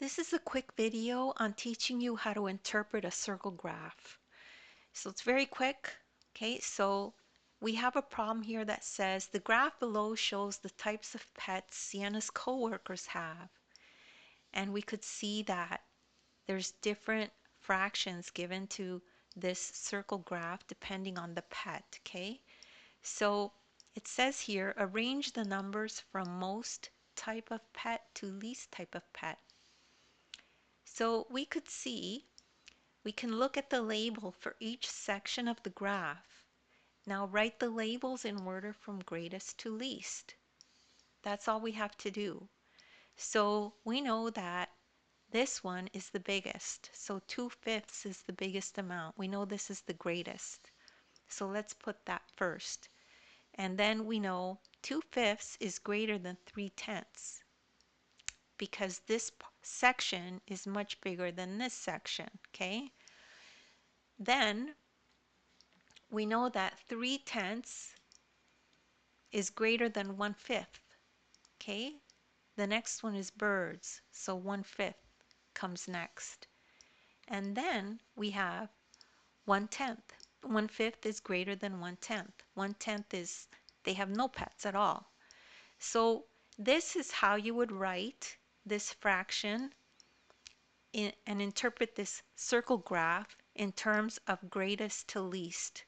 This is a quick video on teaching you how to interpret a circle graph. So it's very quick. Okay, so we have a problem here that says the graph below shows the types of pets Sienna's coworkers have. And we could see that there's different fractions given to this circle graph depending on the pet. Okay, so it says here arrange the numbers from most type of pet to least type of pet. So we could see, we can look at the label for each section of the graph. Now write the labels in order from greatest to least. That's all we have to do. So we know that this one is the biggest. So 2/5 is the biggest amount. We know this is the greatest. So let's put that first. And then we know 2/5 is greater than 3/10 because this section is much bigger than this section. Okay? Then we know that 3/10 is greater than 1/5. Okay? The next one is birds, so 1/5 comes next. And then we have 1/10. 1/5 is greater than 1/10. 1/10 is they have no pets at all. So this is how you would write this fraction and interpret this circle graph in terms of greatest to least.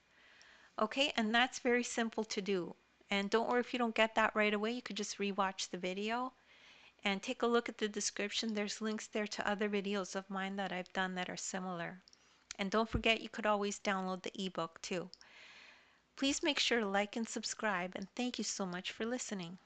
Okay, and that's very simple to do. And don't worry if you don't get that right away, you could just rewatch the video and take a look at the description. There's links there to other videos of mine that I've done that are similar. And don't forget, you could always download the ebook too. Please make sure to like and subscribe, and thank you so much for listening.